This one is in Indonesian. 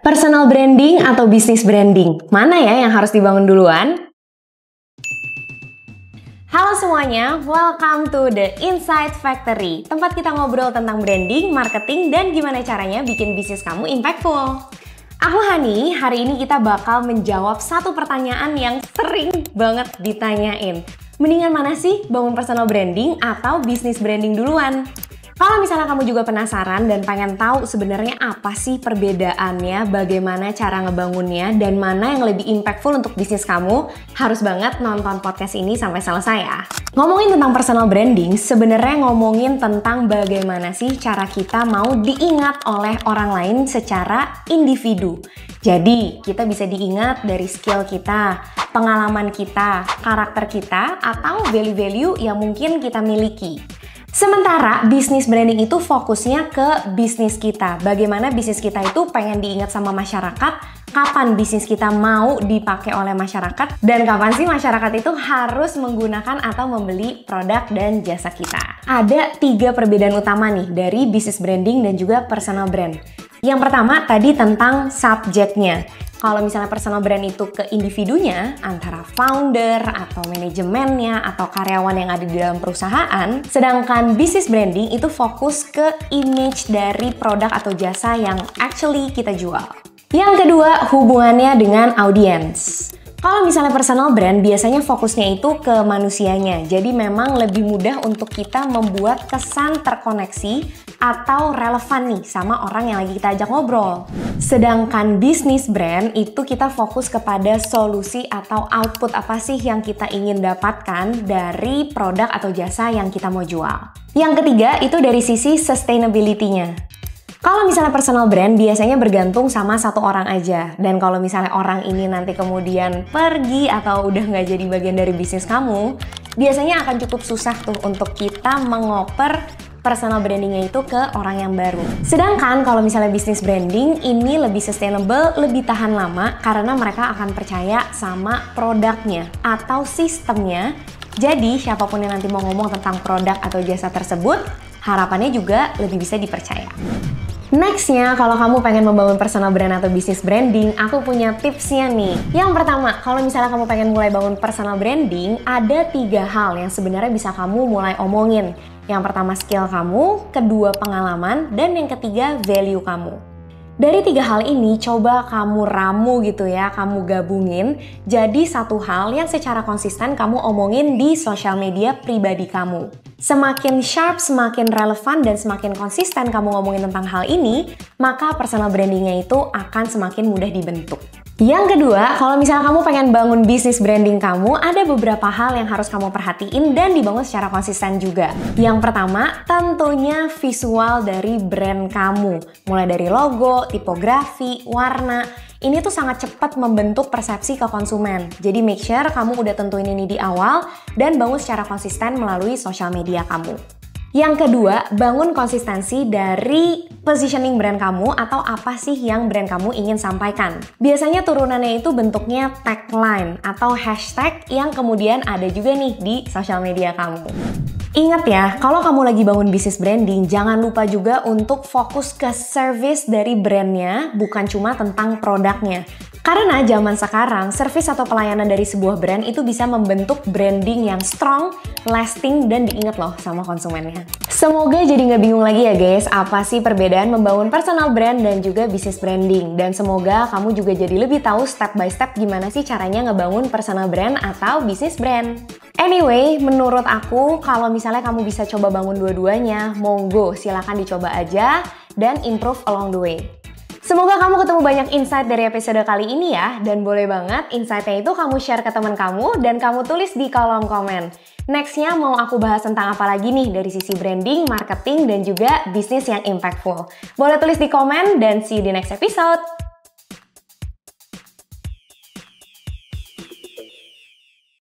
Personal branding atau bisnis branding? Mana ya yang harus dibangun duluan? Halo semuanya, welcome to the Insight Factory. Tempat kita ngobrol tentang branding, marketing, dan gimana caranya bikin bisnis kamu impactful. Aku Hani, hari ini kita bakal menjawab satu pertanyaan yang sering banget ditanyain. Mendingan mana sih bangun personal branding atau bisnis branding duluan? Kalau misalnya kamu juga penasaran dan pengen tahu sebenarnya apa sih perbedaannya, bagaimana cara ngebangunnya, dan mana yang lebih impactful untuk bisnis kamu, harus banget nonton podcast ini sampai selesai ya. Ngomongin tentang personal branding, sebenarnya ngomongin tentang bagaimana sih cara kita mau diingat oleh orang lain secara individu. Jadi, kita bisa diingat dari skill kita, pengalaman kita, karakter kita, atau value-value yang mungkin kita miliki. Sementara bisnis branding itu fokusnya ke bisnis kita. Bagaimana bisnis kita itu pengen diingat sama masyarakat, kapan bisnis kita mau dipakai oleh masyarakat, dan kapan sih masyarakat itu harus menggunakan atau membeli produk dan jasa kita. Ada 3 perbedaan utama nih dari bisnis branding dan juga personal brand. Yang pertama tadi tentang subjeknya. Kalau misalnya personal brand itu ke individunya, antara founder atau manajemennya atau karyawan yang ada di dalam perusahaan, sedangkan business branding itu fokus ke image dari produk atau jasa yang actually kita jual. Yang kedua, hubungannya dengan audiens. Kalau misalnya personal brand, biasanya fokusnya itu ke manusianya. Jadi memang lebih mudah untuk kita membuat kesan terkoneksi atau relevan nih sama orang yang lagi kita ajak ngobrol. Sedangkan bisnis brand itu kita fokus kepada solusi atau output apa sih yang kita ingin dapatkan dari produk atau jasa yang kita mau jual. Yang ketiga itu dari sisi sustainability-nya. Kalau misalnya personal brand biasanya bergantung sama satu orang aja. Dan kalau misalnya orang ini nanti kemudian pergi atau udah nggak jadi bagian dari bisnis kamu, biasanya akan cukup susah tuh untuk kita mengoper personal brandingnya itu ke orang yang baru. Sedangkan kalau misalnya bisnis branding ini lebih sustainable, lebih tahan lama karena mereka akan percaya sama produknya atau sistemnya. Jadi siapapun yang nanti mau ngomong tentang produk atau jasa tersebut, harapannya juga lebih bisa dipercaya. Nextnya, kalau kamu pengen membangun personal brand atau bisnis branding, aku punya tipsnya nih. Yang pertama, kalau misalnya kamu pengen mulai bangun personal branding, ada 3 hal yang sebenarnya bisa kamu mulai omongin. Yang pertama skill kamu, kedua pengalaman, dan yang ketiga value kamu. Dari 3 hal ini, coba kamu ramu gitu ya, kamu gabungin jadi satu hal yang secara konsisten kamu omongin di sosial media pribadi kamu. Semakin sharp, semakin relevan, dan semakin konsisten kamu ngomongin tentang hal ini, maka personal brandingnya itu akan semakin mudah dibentuk. Yang kedua, kalau misalnya kamu pengen bangun bisnis branding kamu, ada beberapa hal yang harus kamu perhatiin dan dibangun secara konsisten juga. Yang pertama, tentunya visual dari brand kamu. Mulai dari logo, tipografi, warna. Ini tuh sangat cepat membentuk persepsi ke konsumen. Jadi make sure kamu udah tentuin ini di awal dan bangun secara konsisten melalui sosial media kamu. Yang kedua, bangun konsistensi dari positioning brand kamu atau apa sih yang brand kamu ingin sampaikan. Biasanya turunannya itu bentuknya tagline atau hashtag yang kemudian ada juga nih di sosial media kamu. Ingat ya, kalau kamu lagi bangun bisnis branding, jangan lupa juga untuk fokus ke service dari brandnya, bukan cuma tentang produknya. Karena zaman sekarang, service atau pelayanan dari sebuah brand itu bisa membentuk branding yang strong, lasting, dan diingat loh sama konsumennya. Semoga jadi nggak bingung lagi ya guys, apa sih perbedaan membangun personal brand dan juga bisnis branding. Dan semoga kamu juga jadi lebih tahu step by step gimana sih caranya ngebangun personal brand atau bisnis brand. Anyway, menurut aku kalau misalnya kamu bisa coba bangun dua-duanya, monggo silakan dicoba aja dan improve along the way. Semoga kamu ketemu banyak insight dari episode kali ini ya, dan boleh banget insight-nya itu kamu share ke teman kamu dan kamu tulis di kolom komen. Nextnya mau aku bahas tentang apa lagi nih dari sisi branding, marketing, dan juga bisnis yang impactful. Boleh tulis di komen dan see you di next episode.